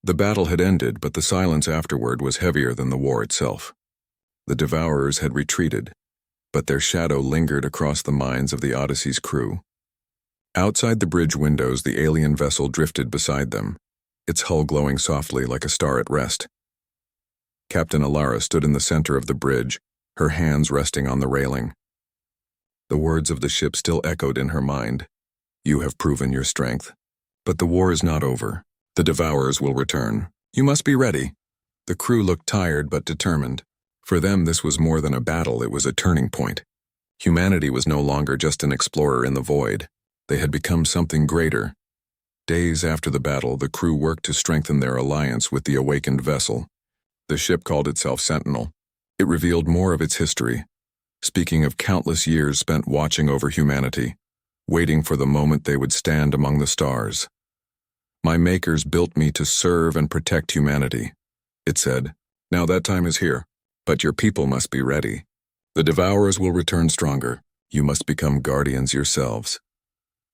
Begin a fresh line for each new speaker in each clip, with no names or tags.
The battle had ended, but the silence afterward was heavier than the war itself. The Devourers had retreated, but their shadow lingered across the minds of the Odyssey's crew. Outside the bridge windows, the alien vessel drifted beside them, its hull glowing softly like a star at rest. Captain Alara stood in the center of the bridge, her hands resting on the railing. The words of the ship still echoed in her mind. "You have proven your strength. But the war is not over. The Devourers will return. You must be ready." The crew looked tired but determined. For them, this was more than a battle, it was a turning point. Humanity was no longer just an explorer in the void. They had become something greater. Days after the battle, the crew worked to strengthen their alliance with the awakened vessel. The ship called itself Sentinel. It revealed more of its history, speaking of countless years spent watching over humanity, waiting for the moment they would stand among the stars. "My makers built me to serve and protect humanity," it said. "Now that time is here, but your people must be ready. The Devourers will return stronger. You must become guardians yourselves."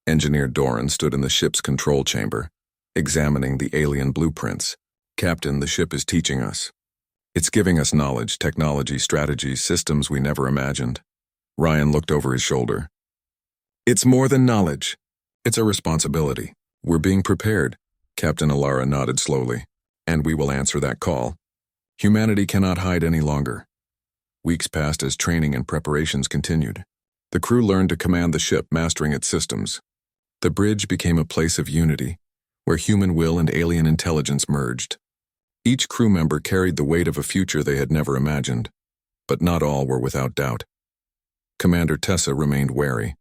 Engineer Doran stood in the ship's control chamber, examining the alien blueprints. "Captain, the ship is teaching us. It's giving us knowledge, technology, strategies, systems we never imagined." Ryan looked over his shoulder. "It's more than knowledge. It's a responsibility. We're being prepared." Captain Alara nodded slowly. "And we will answer that call. Humanity cannot hide any longer." Weeks passed as training and preparations continued. The crew learned to command the ship, mastering its systems. The bridge became a place of unity, where human will and alien intelligence merged. Each crew member carried the weight of a future they had never imagined, but not all were without doubt. Commander Tessa remained wary.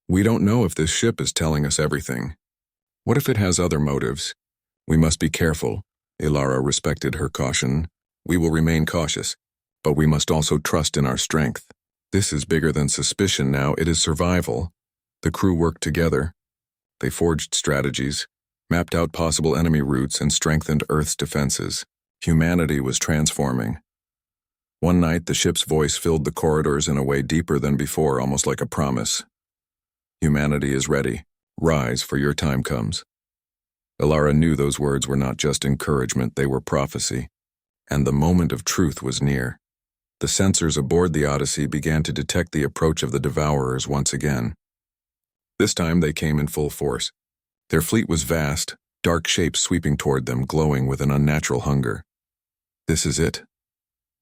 "We don't know if this ship is telling us everything. What if it has other motives? We must be careful." Ilara respected her caution. "We will remain cautious, but we must also trust in our strength. This is bigger than suspicion now, it is survival." The crew worked together. They forged strategies, mapped out possible enemy routes, and strengthened Earth's defenses. Humanity was transforming. One night, the ship's voice filled the corridors in a way deeper than before, almost like a promise. "Humanity is ready. Rise, for your time comes." Ilara knew those words were not just encouragement, they were prophecy. And the moment of truth was near. The sensors aboard the Odyssey began to detect the approach of the Devourers once again. This time they came in full force. Their fleet was vast, dark shapes sweeping toward them, glowing with an unnatural hunger. "This is it,"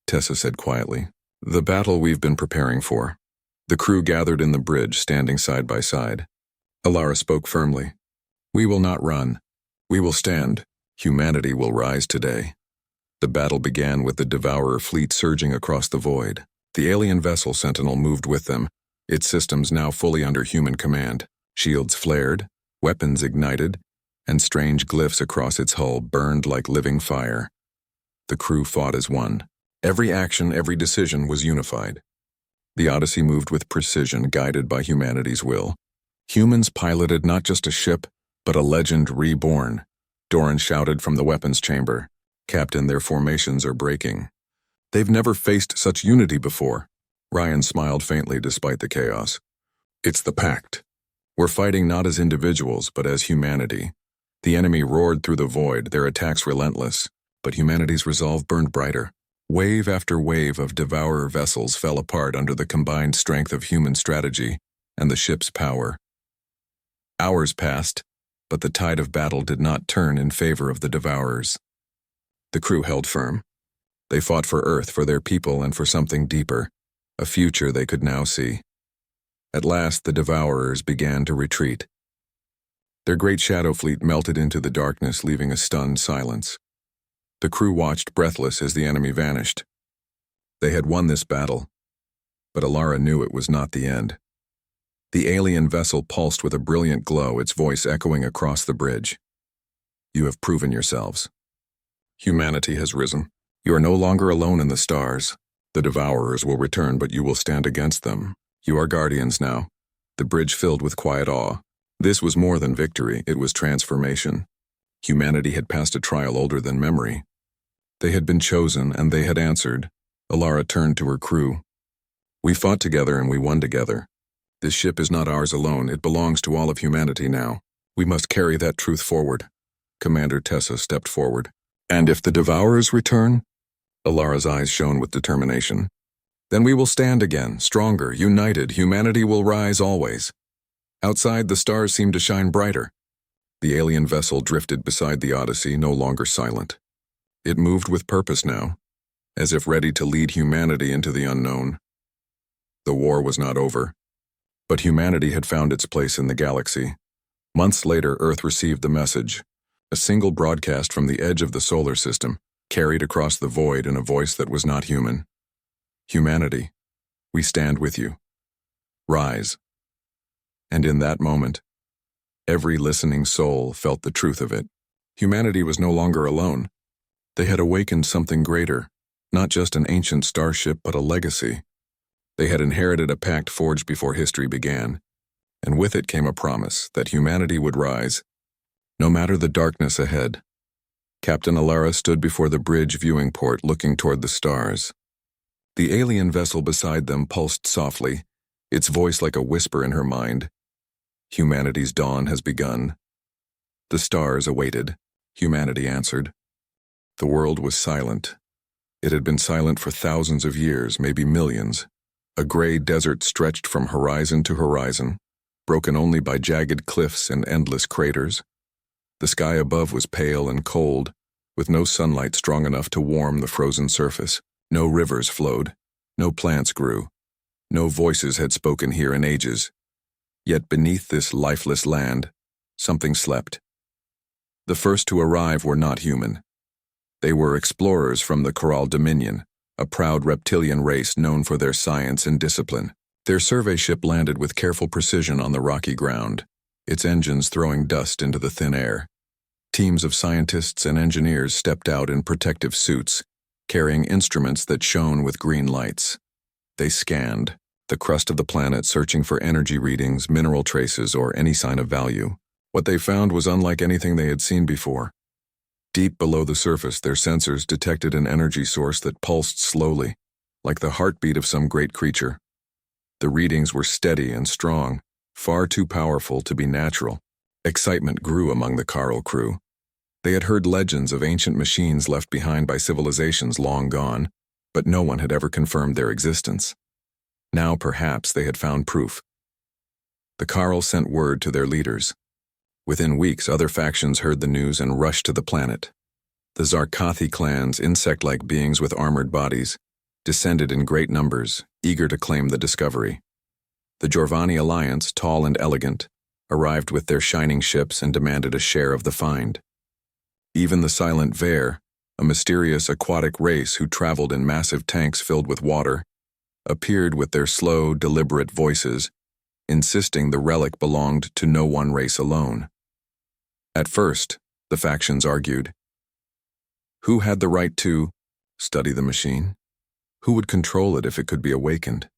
Tessa said quietly. "The battle we've been preparing for." The crew gathered in the bridge, standing side by side. Ilara spoke firmly. "We will not run. We will stand. Humanity will rise today." The battle began with the Devourer fleet surging across the void. The alien vessel Sentinel moved with them, its systems now fully under human command. Shields flared, weapons ignited, and strange glyphs across its hull burned like living fire. The crew fought as one. Every action, every decision was unified. The Odyssey moved with precision, guided by humanity's will. Humans piloted not just a ship, but a legend reborn. Doran shouted from the weapons chamber. "Captain, their formations are breaking. They've never faced such unity before." Ryan smiled faintly despite the chaos. "It's the pact. We're fighting not as individuals, but as humanity." The enemy roared through the void, their attacks relentless, but humanity's resolve burned brighter. Wave after wave of Devourer vessels fell apart under the combined strength of human strategy and the ship's power. Hours passed, but the tide of battle did not turn in favor of the Devourers. The crew held firm. They fought for Earth, for their people, and for something deeper, a future they could now see. At last, the Devourers began to retreat. Their great shadow fleet melted into the darkness, leaving a stunned silence. The crew watched breathless as the enemy vanished. They had won this battle, but Ilara knew it was not the end. The alien vessel pulsed with a brilliant glow, its voice echoing across the bridge. "You have proven yourselves. Humanity has risen. You are no longer alone in the stars. The Devourers will return, but you will stand against them. You are guardians now." The bridge filled with quiet awe. This was more than victory, it was transformation. Humanity had passed a trial older than memory. They had been chosen, and they had answered. Ilara turned to her crew. "We fought together and we won together. This ship is not ours alone, it belongs to all of humanity now. We must carry that truth forward." Commander Tessa stepped forward. "And if the Devourers return?" Alara's eyes shone with determination. "Then we will stand again, stronger, united. Humanity will rise always." Outside, the stars seemed to shine brighter. The alien vessel drifted beside the Odyssey, no longer silent. It moved with purpose now, as if ready to lead humanity into the unknown. The war was not over, but humanity had found its place in the galaxy. Months later, Earth received the message, a single broadcast from the edge of the solar system, carried across the void in a voice that was not human. "Humanity, we stand with you. Rise." And in that moment, every listening soul felt the truth of it. Humanity was no longer alone. They had awakened something greater, not just an ancient starship, but a legacy. They had inherited a pact forged before history began, and with it came a promise that humanity would rise, no matter the darkness ahead. Captain Alara stood before the bridge viewing port, looking toward the stars. The alien vessel beside them pulsed softly, its voice like a whisper in her mind. Humanity's dawn has begun. The stars awaited. Humanity answered. The world was silent. It had been silent for thousands of years, maybe millions. A gray desert stretched from horizon to horizon, broken only by jagged cliffs and endless craters. The sky above was pale and cold, with no sunlight strong enough to warm the frozen surface. No rivers flowed. No plants grew. No voices had spoken here in ages. Yet beneath this lifeless land, something slept. The first to arrive were not human. They were explorers from the Coral Dominion, a proud reptilian race known for their science and discipline. Their survey ship landed with careful precision on the rocky ground, its engines throwing dust into the thin air. Teams of scientists and engineers stepped out in protective suits, carrying instruments that shone with green lights. They scanned the crust of the planet, searching for energy readings, mineral traces, or any sign of value. What they found was unlike anything they had seen before. Deep below the surface, their sensors detected an energy source that pulsed slowly, like the heartbeat of some great creature. The readings were steady and strong, far too powerful to be natural. Excitement grew among the Carl crew. They had heard legends of ancient machines left behind by civilizations long gone, but no one had ever confirmed their existence. Now perhaps they had found proof. The Carl sent word to their leaders. Within weeks, other factions heard the news and rushed to the planet. The Zarkathi clans, insect-like beings with armored bodies, descended in great numbers, eager to claim the discovery. The Jorvani alliance, tall and elegant, arrived with their shining ships and demanded a share of the find. Even the silent Ver, a mysterious aquatic race who traveled in massive tanks filled with water, appeared with their slow, deliberate voices, insisting the relic belonged to no one race alone. At first, the factions argued. Who had the right to study the machine? Who would control it if it could be awakened?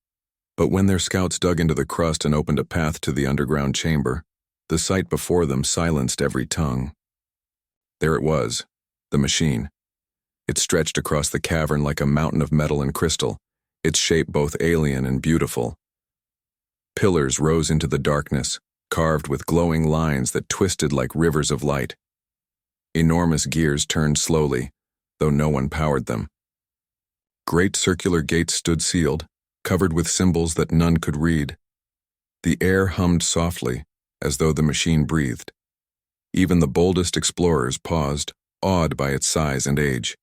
But when their scouts dug into the crust and opened a path to the underground chamber, the sight before them silenced every tongue. There it was, the machine. It stretched across the cavern like a mountain of metal and crystal, its shape both alien and beautiful. Pillars rose into the darkness, carved with glowing lines that twisted like rivers of light. Enormous gears turned slowly, though no one powered them. Great circular gates stood sealed, covered with symbols that none could read. The air hummed softly, as though the machine breathed. Even the boldest explorers paused, awed by its size and age.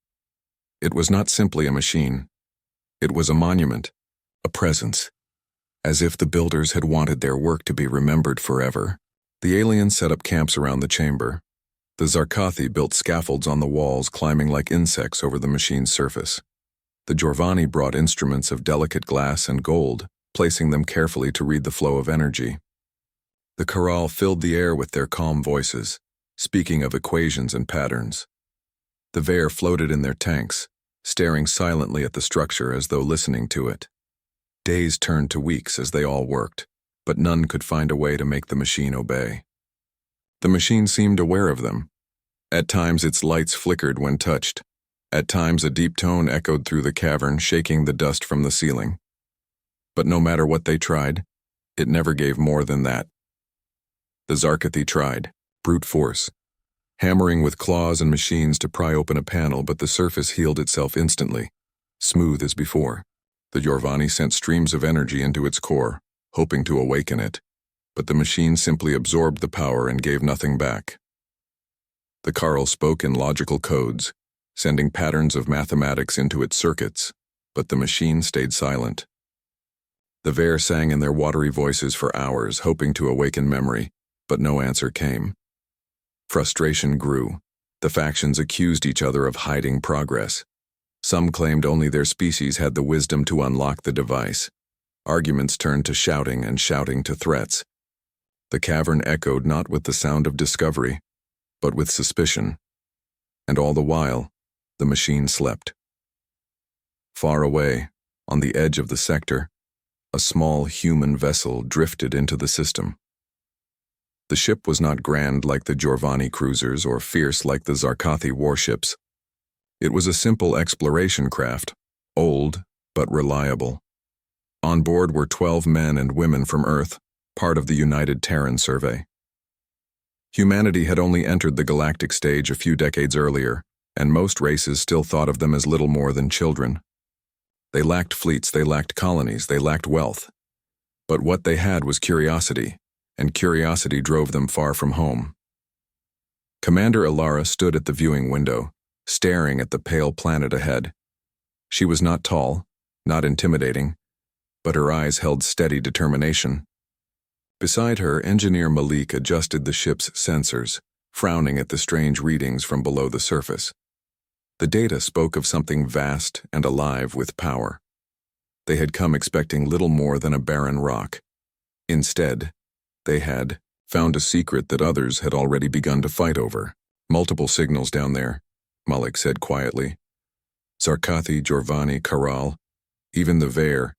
It was not simply a machine. It was a monument, a presence. As if the builders had wanted their work to be remembered forever. The aliens set up camps around the chamber. The Zarkathi built scaffolds on the walls, climbing like insects over the machine's surface. The Jorvani brought instruments of delicate glass and gold, placing them carefully to read the flow of energy. The Chorale filled the air with their calm voices, speaking of equations and patterns. The Ver floated in their tanks, staring silently at the structure as though listening to it. Days turned to weeks as they all worked, but none could find a way to make the machine obey. The machine seemed aware of them. At times its lights flickered when touched. At times a deep tone echoed through the cavern, shaking the dust from the ceiling. But no matter what they tried, it never gave more than that. The Zarkathi tried, brute force. hammering with claws and machines to pry open a panel, but the surface healed itself instantly, smooth as before. The Yorvani sent streams of energy into its core, hoping to awaken it, but the machine simply absorbed the power and gave nothing back. The Carl spoke in logical codes, sending patterns of mathematics into its circuits, but the machine stayed silent. The Vare sang in their watery voices for hours, hoping to awaken memory, but no answer came. Frustration grew. The factions accused each other of hiding progress. Some claimed only their species had the wisdom to unlock the device. Arguments turned to shouting and shouting to threats. The cavern echoed not with the sound of discovery, but with suspicion. And all the while, the machine slept. Far away, on the edge of the sector, a small human vessel drifted into the system. The ship was not grand like the Jorvani cruisers or fierce like the Zarkathi warships. It was a simple exploration craft, old but reliable. On board were 12 men and women from Earth, part of the United Terran Survey. Humanity had only entered the galactic stage a few decades earlier, and most races still thought of them as little more than children. They lacked fleets, they lacked colonies, they lacked wealth. But what they had was curiosity, and curiosity drove them far from home. Commander Ilara stood at the viewing window, staring at the pale planet ahead. She was not tall, not intimidating, but her eyes held steady determination. Beside her, Engineer Malik adjusted the ship's sensors, frowning at the strange readings from below the surface. The data spoke of something vast and alive with power. They had come expecting little more than a barren rock. Instead, they had found a secret that others had already begun to fight over. Multiple signals down there, Malik said quietly. Zarkathi, Jorvani, Karal, even the Vare.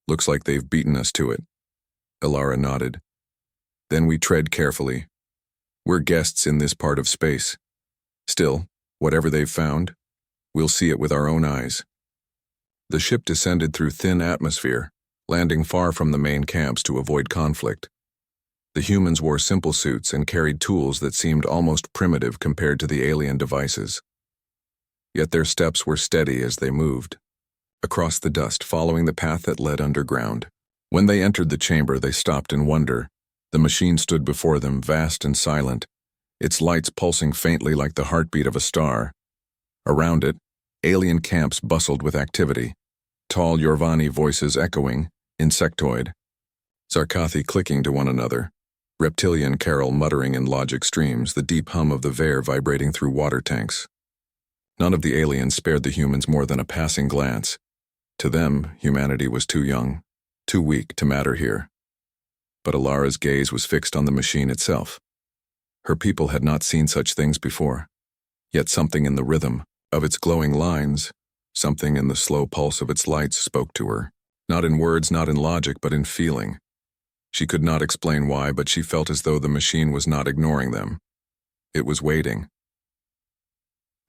Looks like they've beaten us to it. Ilara nodded. Then we tread carefully. We're guests in this part of space. Still, whatever they've found, we'll see it with our own eyes. The ship descended through thin atmosphere, landing far from the main camps to avoid conflict. The humans wore simple suits and carried tools that seemed almost primitive compared to the alien devices. Yet their steps were steady as they moved, across the dust, following the path that led underground. When they entered the chamber, they stopped in wonder. The machine stood before them, vast and silent, its lights pulsing faintly like the heartbeat of a star. Around it, alien camps bustled with activity, tall Yorvani voices echoing, insectoid. Zarkathi clicking to one another, reptilian carol muttering in logic streams, the deep hum of the Vare vibrating through water tanks. None of the aliens spared the humans more than a passing glance. To them, humanity was too young, too weak to matter here. But Ilara's gaze was fixed on the machine itself. Her people had not seen such things before. Yet something in the rhythm of its glowing lines, something in the slow pulse of its lights spoke to her. Not in words, not in logic, but in feeling. She could not explain why, but she felt as though the machine was not ignoring them. It was waiting.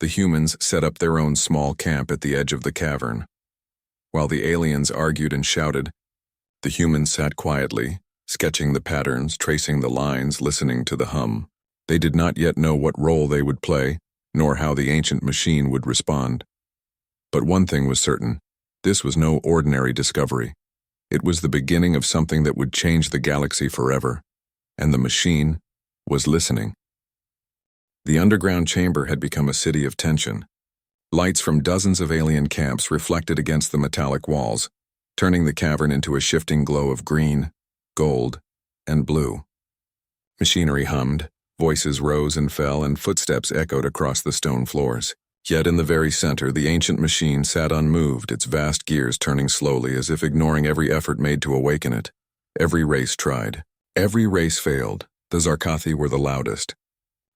The humans set up their own small camp at the edge of the cavern. While the aliens argued and shouted, the humans sat quietly, sketching the patterns, tracing the lines, listening to the hum. They did not yet know what role they would play, nor how the ancient machine would respond. But one thing was certain. This was no ordinary discovery. It was the beginning of something that would change the galaxy forever. And the machine was listening. The underground chamber had become a city of tension. Lights from dozens of alien camps reflected against the metallic walls, turning the cavern into a shifting glow of green, gold, and blue. Machinery hummed, voices rose and fell, and footsteps echoed across the stone floors. Yet in the very center, the ancient machine sat unmoved, its vast gears turning slowly as if ignoring every effort made to awaken it. Every race tried. Every race failed. The Zarkathi were the loudest.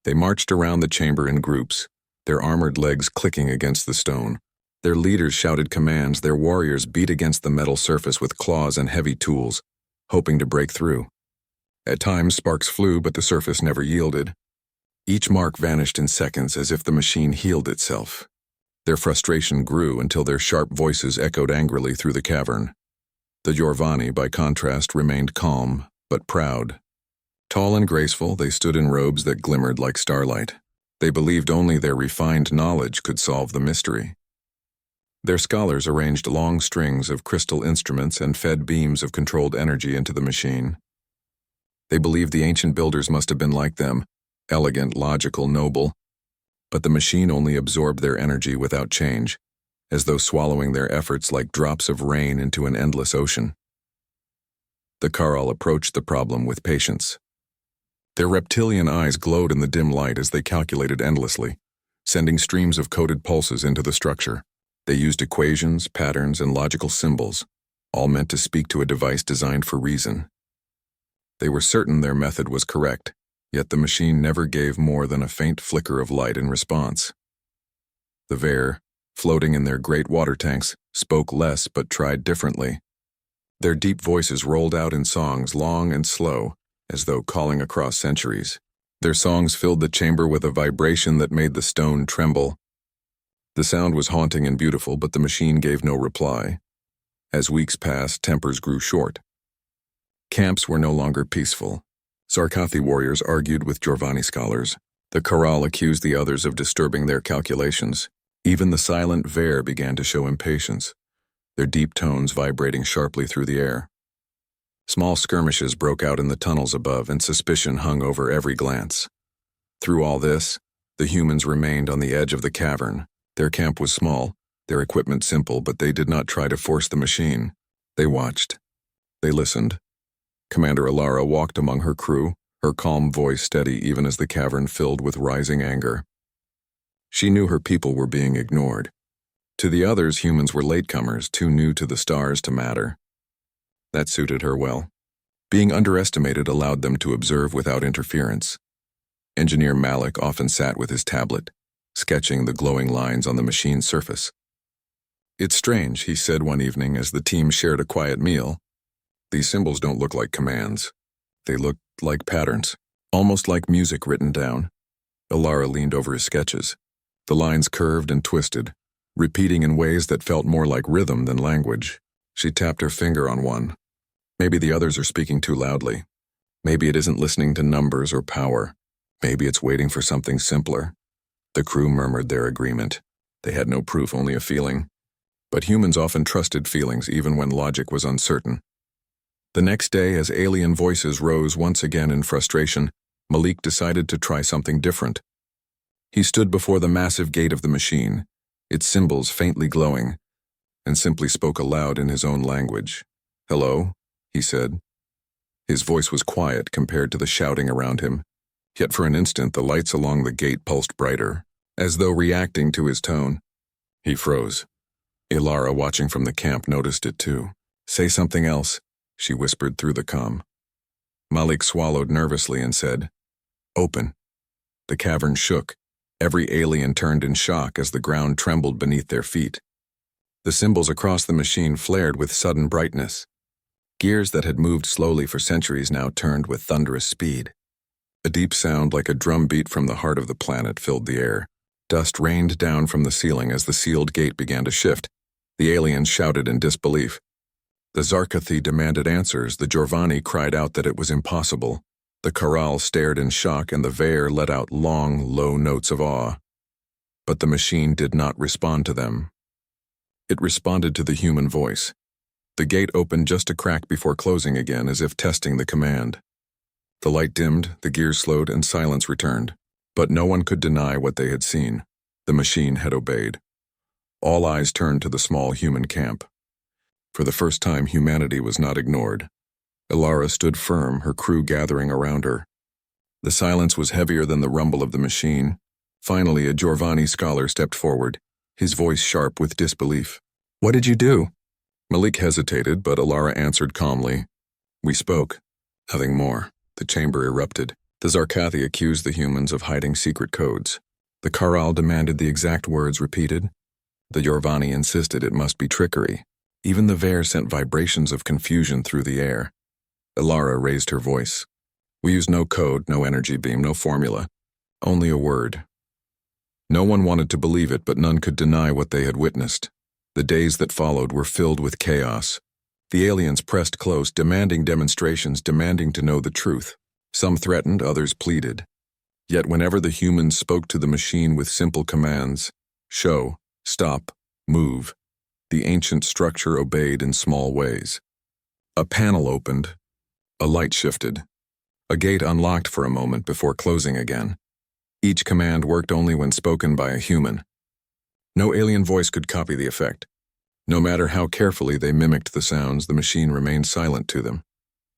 They marched around the chamber in groups, their armored legs clicking against the stone. Their leaders shouted commands, their warriors beat against the metal surface with claws and heavy tools, hoping to break through. At times sparks flew, but the surface never yielded. Each mark vanished in seconds as if the machine healed itself. Their frustration grew until their sharp voices echoed angrily through the cavern. The Yorvani, by contrast, remained calm, but proud. Tall and graceful, they stood in robes that glimmered like starlight. They believed only their refined knowledge could solve the mystery. Their scholars arranged long strings of crystal instruments and fed beams of controlled energy into the machine. They believed the ancient builders must have been like them, elegant, logical, noble, but the machine only absorbed their energy without change, as though swallowing their efforts like drops of rain into an endless ocean. The Karal approached the problem with patience. Their reptilian eyes glowed in the dim light as they calculated endlessly, sending streams of coded pulses into the structure. They used equations, patterns, and logical symbols, all meant to speak to a device designed for reason. They were certain their method was correct, yet the machine never gave more than a faint flicker of light in response. The Vare, floating in their great water tanks, spoke less but tried differently. Their deep voices rolled out in songs long and slow, as though calling across centuries. Their songs filled the chamber with a vibration that made the stone tremble. The sound was haunting and beautiful, but the machine gave no reply. As weeks passed, tempers grew short. Camps were no longer peaceful. Sarkathi warriors argued with Jorvani scholars. The Karal accused the others of disturbing their calculations. Even the silent Vare began to show impatience, their deep tones vibrating sharply through the air. Small skirmishes broke out in the tunnels above, and suspicion hung over every glance. Through all this, the humans remained on the edge of the cavern. Their camp was small, their equipment simple, but they did not try to force the machine. They watched. They listened. Commander Alara walked among her crew, her calm voice steady even as the cavern filled with rising anger. She knew her people were being ignored. To the others, humans were latecomers, too new to the stars to matter. That suited her well. Being underestimated allowed them to observe without interference. Engineer Malik often sat with his tablet, sketching the glowing lines on the machine's surface. "It's strange," he said one evening as the team shared a quiet meal. "These symbols don't look like commands. They look like patterns, almost like music written down." Alara leaned over his sketches. The lines curved and twisted, repeating in ways that felt more like rhythm than language. She tapped her finger on one. "Maybe the others are speaking too loudly. Maybe it isn't listening to numbers or power. Maybe it's waiting for something simpler." The crew murmured their agreement. They had no proof, only a feeling. But humans often trusted feelings even when logic was uncertain. The next day, as alien voices rose once again in frustration, Malik decided to try something different. He stood before the massive gate of the machine, its symbols faintly glowing, and simply spoke aloud in his own language. "Hello," he said. His voice was quiet compared to the shouting around him, yet for an instant the lights along the gate pulsed brighter, as though reacting to his tone. He froze. Ilara, watching from the camp, noticed it too. "Say something else," she whispered through the comm. Malik swallowed nervously and said, "Open." The cavern shook. Every alien turned in shock as the ground trembled beneath their feet. The symbols across the machine flared with sudden brightness. Gears that had moved slowly for centuries now turned with thunderous speed. A deep sound like a drum beat from the heart of the planet filled the air. Dust rained down from the ceiling as the sealed gate began to shift. The aliens shouted in disbelief. The Zarkathi demanded answers. The Jorvani cried out that it was impossible. The Karal stared in shock, and the Vare let out long, low notes of awe. But the machine did not respond to them. It responded to the human voice. The gate opened just a crack before closing again, as if testing the command. The light dimmed, the gears slowed, and silence returned. But no one could deny what they had seen. The machine had obeyed. All eyes turned to the small human camp. For the first time, humanity was not ignored. Ilara stood firm, her crew gathering around her. The silence was heavier than the rumble of the machine. Finally, a Jorvani scholar stepped forward, his voice sharp with disbelief. "What did you do?" Malik hesitated, but Ilara answered calmly. "We spoke. Nothing more." The chamber erupted. The Zarkathi accused the humans of hiding secret codes. The Karal demanded the exact words repeated. The Jorvani insisted it must be trickery. Even the Vare sent vibrations of confusion through the air. Ilara raised her voice. "We used no code, no energy beam, no formula. Only a word." No one wanted to believe it, but none could deny what they had witnessed. The days that followed were filled with chaos. The aliens pressed close, demanding demonstrations, demanding to know the truth. Some threatened, others pleaded. Yet whenever the humans spoke to the machine with simple commands, show, stop, move, the ancient structure obeyed in small ways. A panel opened, a light shifted, a gate unlocked for a moment before closing again. Each command worked only when spoken by a human. No alien voice could copy the effect. No matter how carefully they mimicked the sounds, the machine remained silent to them.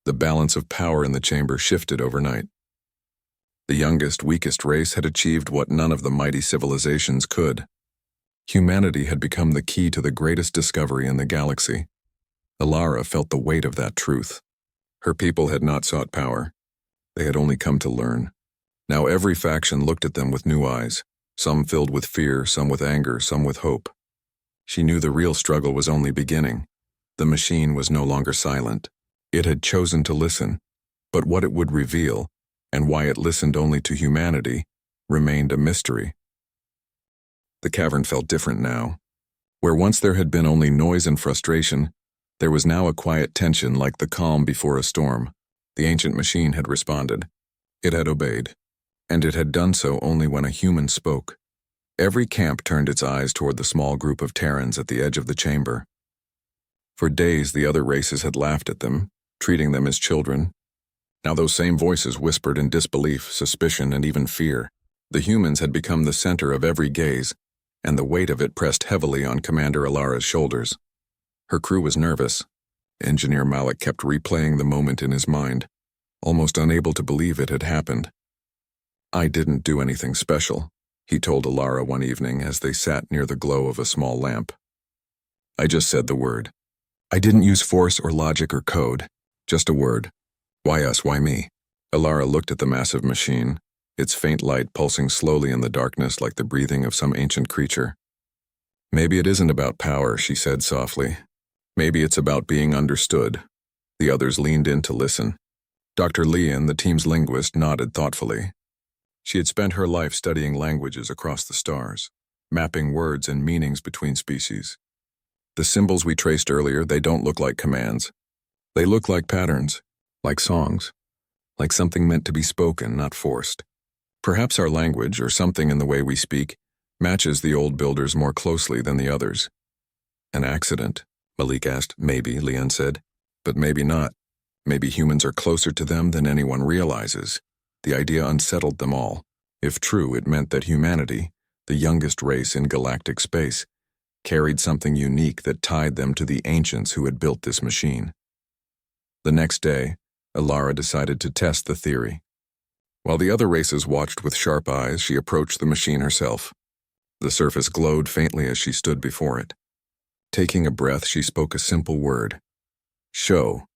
The balance of power in the chamber shifted overnight. The youngest, weakest race had achieved what none of the mighty civilizations could. Humanity had become the key to the greatest discovery in the galaxy. Alara felt the weight of that truth. Her people had not sought power. They had only come to learn. Now every faction looked at them with new eyes, some filled with fear, some with anger, some with hope. She knew the real struggle was only beginning. The machine was no longer silent. It had chosen to listen, but what it would reveal, and why it listened only to humanity, remained a mystery. The cavern felt different now. Where once there had been only noise and frustration, there was now a quiet tension like the calm before a storm. The ancient machine had responded. It had obeyed, and it had done so only when a human spoke. Every camp turned its eyes toward the small group of Terrans at the edge of the chamber. For days the other races had laughed at them, treating them as children. Now those same voices whispered in disbelief, suspicion, and even fear. The humans had become the center of every gaze, and the weight of it pressed heavily on Commander Alara's shoulders. Her crew was nervous. Engineer Malik kept replaying the moment in his mind, almost unable to believe it had happened. "I didn't do anything special," he told Alara one evening as they sat near the glow of a small lamp. "I just said the word. I didn't use force or logic or code, just a word. Why us, why me?" Alara looked at the massive machine, its faint light pulsing slowly in the darkness like the breathing of some ancient creature. "Maybe it isn't about power," she said softly. "Maybe it's about being understood." The others leaned in to listen. Dr. Leon, the team's linguist, nodded thoughtfully. She had spent her life studying languages across the stars, mapping words and meanings between species. "The symbols we traced earlier, they don't look like commands. They look like patterns, like songs, like something meant to be spoken, not forced. Perhaps our language, or something in the way we speak, matches the old builders more closely than the others." "An accident?" Malik asked. "Maybe," Leon said. "But maybe not. Maybe humans are closer to them than anyone realizes." The idea unsettled them all. If true, it meant that humanity, the youngest race in galactic space, carried something unique that tied them to the ancients who had built this machine. The next day, Alara decided to test the theory. While the other races watched with sharp eyes, she approached the machine herself. The surface glowed faintly as she stood before it. Taking a breath, she spoke a simple word. "Show."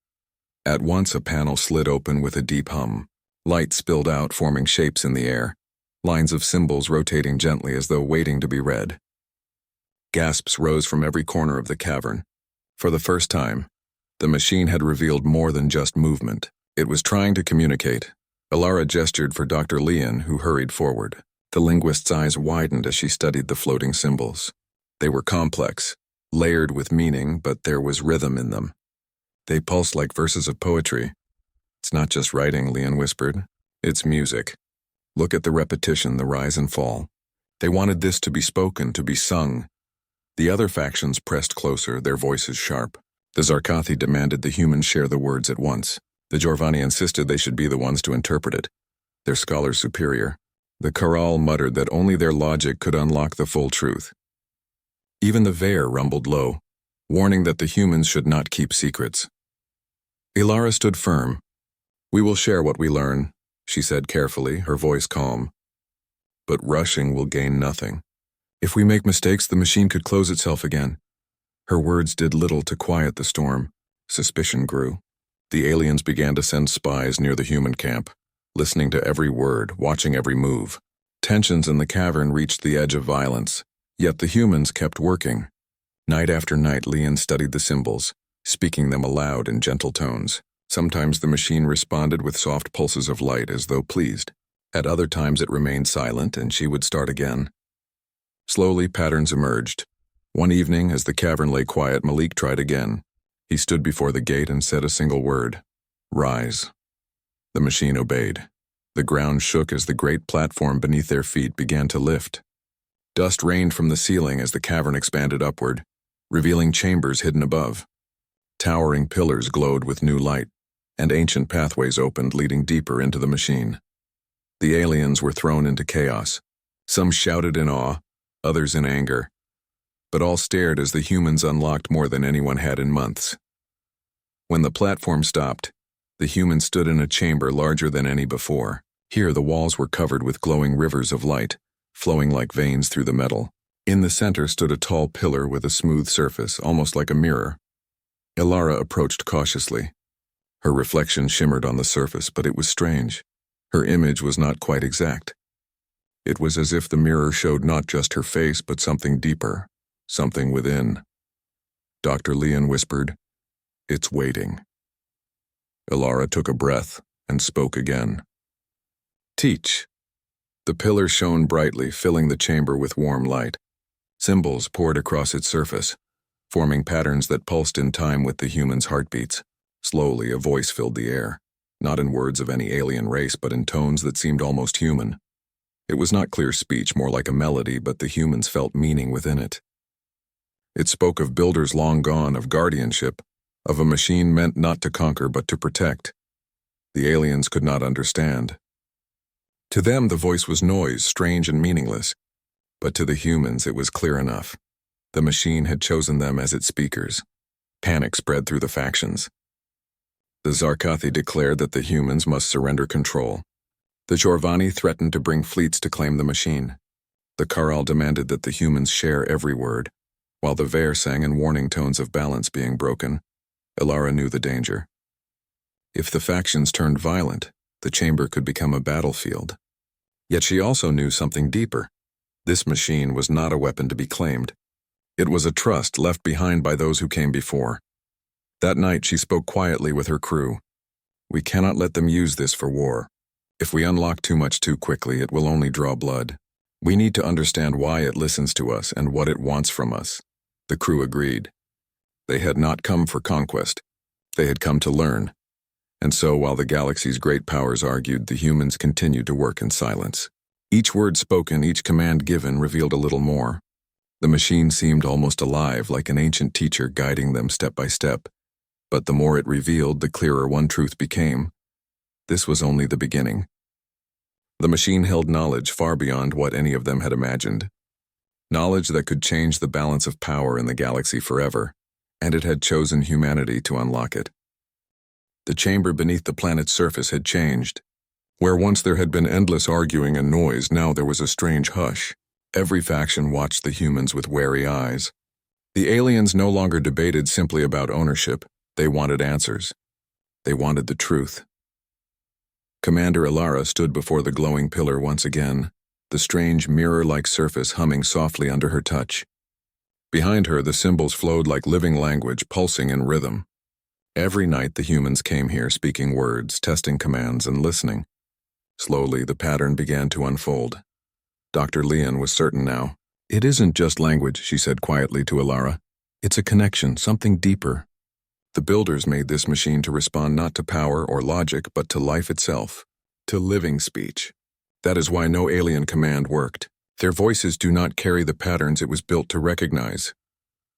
At once a panel slid open with a deep hum. Light spilled out, forming shapes in the air, lines of symbols rotating gently as though waiting to be read. Gasps rose from every corner of the cavern. For the first time, the machine had revealed more than just movement. It was trying to communicate. Alara gestured for Dr. Leon, who hurried forward. The linguist's eyes widened as she studied the floating symbols. They were complex, layered with meaning, but there was rhythm in them. They pulsed like verses of poetry. "It's not just writing," Leon whispered. "It's music. Look at the repetition, the rise and fall. They wanted this to be spoken, to be sung." The other factions pressed closer, their voices sharp. The Zarkathi demanded the humans share the words at once. The Jorvani insisted they should be the ones to interpret it, their scholars superior. The Karal muttered that only their logic could unlock the full truth. Even the Vair rumbled low, warning that the humans should not keep secrets. Alara stood firm. "We will share what we learn," she said carefully, her voice calm. "But rushing will gain nothing. If we make mistakes, the machine could close itself again." Her words did little to quiet the storm. Suspicion grew. The aliens began to send spies near the human camp, listening to every word, watching every move. Tensions in the cavern reached the edge of violence, yet the humans kept working. Night after night, Leon studied the symbols, speaking them aloud in gentle tones. Sometimes the machine responded with soft pulses of light as though pleased. At other times it remained silent and she would start again. Slowly patterns emerged. One evening, as the cavern lay quiet, Malik tried again. He stood before the gate and said a single word. "Rise." The machine obeyed. The ground shook as the great platform beneath their feet began to lift. Dust rained from the ceiling as the cavern expanded upward, revealing chambers hidden above. Towering pillars glowed with new light, and ancient pathways opened, leading deeper into the machine. The aliens were thrown into chaos. Some shouted in awe, others in anger, but all stared as the humans unlocked more than anyone had in months. When the platform stopped, the humans stood in a chamber larger than any before. Here the walls were covered with glowing rivers of light, flowing like veins through the metal. In the center stood a tall pillar with a smooth surface, almost like a mirror. Ilara approached cautiously. Her reflection shimmered on the surface, but it was strange. Her image was not quite exact. It was as if the mirror showed not just her face, but something deeper, something within. Dr. Leon whispered, "It's waiting." Ilara took a breath and spoke again. "Teach." The pillar shone brightly, filling the chamber with warm light. Symbols poured across its surface, forming patterns that pulsed in time with the humans' heartbeats. Slowly, a voice filled the air, not in words of any alien race, but in tones that seemed almost human. It was not clear speech, more like a melody, but the humans felt meaning within it. It spoke of builders long gone, of guardianship, of a machine meant not to conquer but to protect. The aliens could not understand. To them, the voice was noise, strange and meaningless, but to the humans it was clear enough. The machine had chosen them as its speakers. Panic spread through the factions. The Zarkathi declared that the humans must surrender control. The Jorvani threatened to bring fleets to claim the machine. The Karal demanded that the humans share every word, while the Ver sang in warning tones of balance being broken. Ilara knew the danger. If the factions turned violent, the chamber could become a battlefield. Yet she also knew something deeper. This machine was not a weapon to be claimed. It was a trust left behind by those who came before. That night she spoke quietly with her crew. "We cannot let them use this for war. If we unlock too much too quickly, it will only draw blood. We need to understand why it listens to us and what it wants from us." The crew agreed. They had not come for conquest. They had come to learn. And so, while the galaxy's great powers argued, the humans continued to work in silence. Each word spoken, each command given, revealed a little more. The machine seemed almost alive, like an ancient teacher guiding them step by step. But the more it revealed, the clearer one truth became. This was only the beginning. The machine held knowledge far beyond what any of them had imagined. Knowledge that could change the balance of power in the galaxy forever, and it had chosen humanity to unlock it. The chamber beneath the planet's surface had changed. Where once there had been endless arguing and noise, now there was a strange hush. Every faction watched the humans with wary eyes. The aliens no longer debated simply about ownership. They wanted answers. They wanted the truth. Commander Ilara stood before the glowing pillar once again, the strange mirror-like surface humming softly under her touch. Behind her, the symbols flowed like living language, pulsing in rhythm. Every night the humans came here, speaking words, testing commands, and listening. Slowly, the pattern began to unfold. Dr. Leon was certain now. "It isn't just language," she said quietly to Ilara. "It's a connection, something deeper. The builders made this machine to respond not to power or logic, but to life itself, to living speech. That is why no alien command worked. Their voices do not carry the patterns it was built to recognize."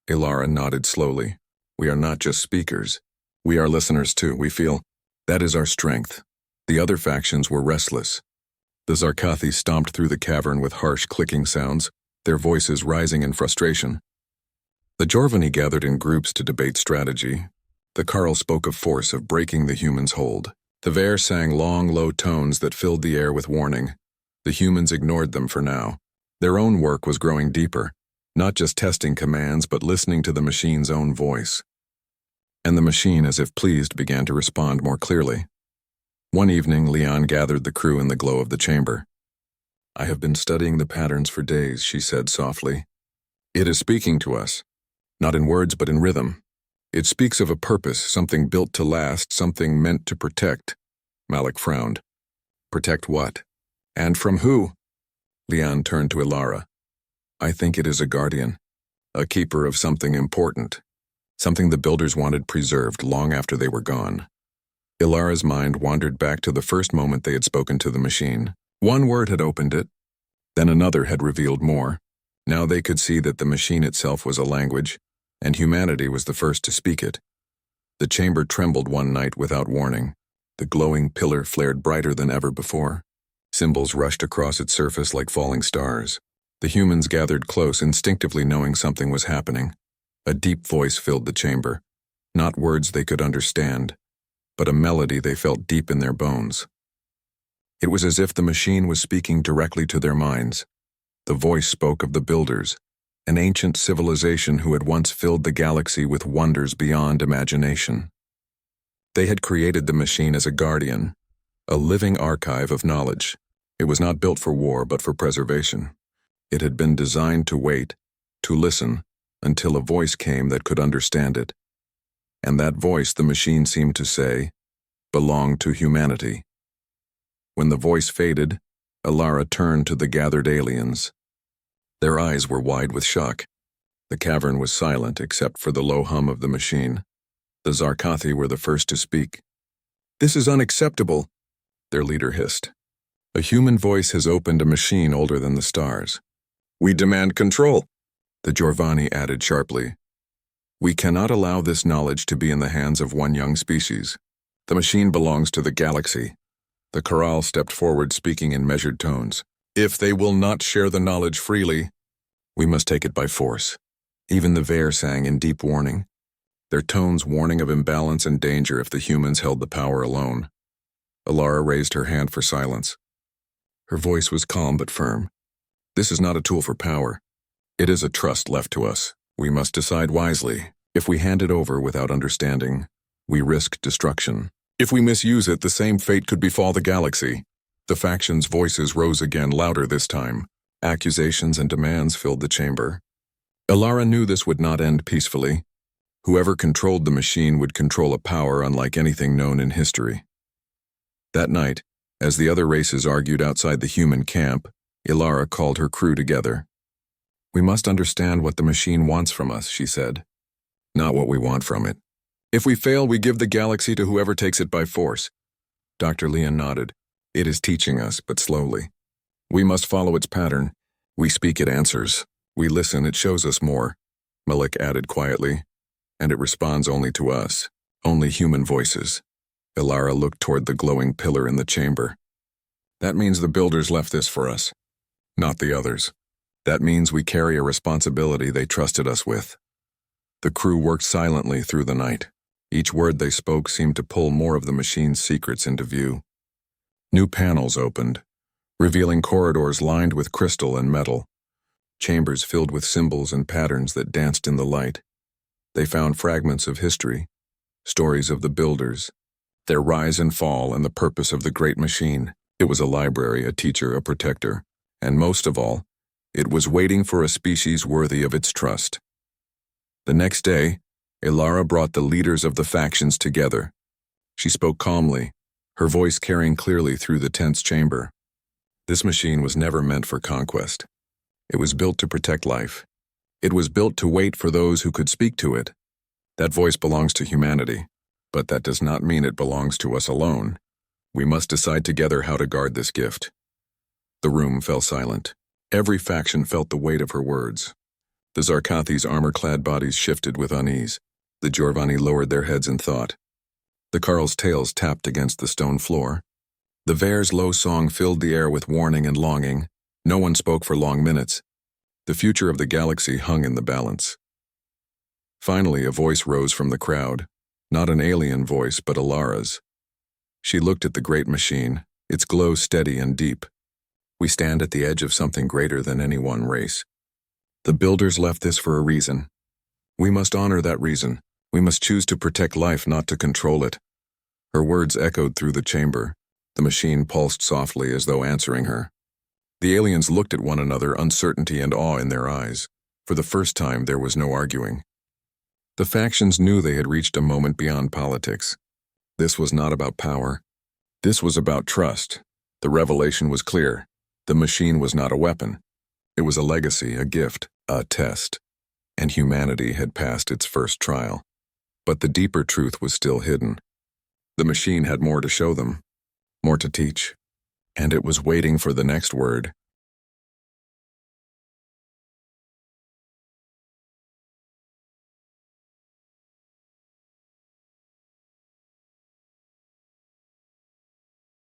Ilara nodded slowly. "We are not just speakers. We are listeners too. We feel. That is our strength." The other factions were restless. The Zarkathi stomped through the cavern with harsh clicking sounds, their voices rising in frustration. The Jorvani gathered in groups to debate strategy. The Karl spoke of force, of breaking the humans' hold. The Ver sang long, low tones that filled the air with warning. The humans ignored them for now. Their own work was growing deeper, not just testing commands, but listening to the machine's own voice. And the machine, as if pleased, began to respond more clearly. One evening, Leon gathered the crew in the glow of the chamber. "I have been studying the patterns for days," she said softly. "It is speaking to us, not in words but in rhythm. It speaks of a purpose, something built to last, something meant to protect." Malik frowned. "Protect what? And from who?" Leon turned to Ilara. "I think it is a guardian, a keeper of something important, something the builders wanted preserved long after they were gone." Ilara's mind wandered back to the first moment they had spoken to the machine. One word had opened it, then another had revealed more. Now they could see that the machine itself was a language, and humanity was the first to speak it. The chamber trembled one night without warning. The glowing pillar flared brighter than ever before. Symbols rushed across its surface like falling stars. The humans gathered close, instinctively knowing something was happening. A deep voice filled the chamber. Not words they could understand, but a melody they felt deep in their bones. It was as if the machine was speaking directly to their minds. The voice spoke of the builders, an ancient civilization who had once filled the galaxy with wonders beyond imagination. They had created the machine as a guardian, a living archive of knowledge. It was not built for war but for preservation. It had been designed to wait, to listen, until a voice came that could understand it. And that voice, the machine seemed to say, belonged to humanity. When the voice faded, Ilara turned to the gathered aliens. Their eyes were wide with shock. The cavern was silent except for the low hum of the machine. The Zarkathi were the first to speak. "This is unacceptable," their leader hissed. "A human voice has opened a machine older than the stars." "We demand control," the Jorvani added sharply. "We cannot allow this knowledge to be in the hands of one young species. The machine belongs to the galaxy." The Corral stepped forward, speaking in measured tones. "If they will not share the knowledge freely, we must take it by force." Even the Veer sang in deep warning, their tones warning of imbalance and danger if the humans held the power alone. Ilara raised her hand for silence. Her voice was calm but firm. "This is not a tool for power. It is a trust left to us. We must decide wisely. If we hand it over without understanding, we risk destruction. If we misuse it, the same fate could befall the galaxy." The factions' voices rose again, louder this time. Accusations and demands filled the chamber. Ilara knew this would not end peacefully. Whoever controlled the machine would control a power unlike anything known in history. That night, as the other races argued outside the human camp, Ilara called her crew together. "We must understand what the machine wants from us," she said. "Not what we want from it. If we fail, we give the galaxy to whoever takes it by force." Dr. Leon nodded. "It is teaching us, but slowly. We must follow its pattern. We speak, it answers. We listen, it shows us more," Malik added quietly. "And it responds only to us, only human voices." Ilara looked toward the glowing pillar in the chamber. "That means the builders left this for us, not the others. That means we carry a responsibility they trusted us with." The crew worked silently through the night. Each word they spoke seemed to pull more of the machine's secrets into view. New panels opened, revealing corridors lined with crystal and metal, chambers filled with symbols and patterns that danced in the light. They found fragments of history, stories of the builders, their rise and fall, and the purpose of the great machine. It was a library, a teacher, a protector, and most of all, it was waiting for a species worthy of its trust. The next day, Ilara brought the leaders of the factions together. She spoke calmly, her voice carrying clearly through the tense chamber. This machine was never meant for conquest. It was built to protect life. It was built to wait for those who could speak to it. That voice belongs to humanity, but that does not mean it belongs to us alone. We must decide together how to guard this gift. The room fell silent. Every faction felt the weight of her words. The Zarkathi's armor-clad bodies shifted with unease. The Jorvani lowered their heads in thought. The Carl's tails tapped against the stone floor. The Veer's low song filled the air with warning and longing. No one spoke for long minutes. The future of the galaxy hung in the balance. Finally, a voice rose from the crowd. Not an alien voice, but Ilara's. She looked at the great machine, its glow steady and deep. "We stand at the edge of something greater than any one race. The builders left this for a reason. We must honor that reason. We must choose to protect life, not to control it." Her words echoed through the chamber. The machine pulsed softly as though answering her. The aliens looked at one another, uncertainty and awe in their eyes. For the first time, there was no arguing. The factions knew they had reached a moment beyond politics. This was not about power. This was about trust. The revelation was clear. The machine was not a weapon. It was a legacy, a gift, a test. And humanity had passed its first trial. But the deeper truth was still hidden. The machine had more to show them, more to teach, and it was waiting for the next word,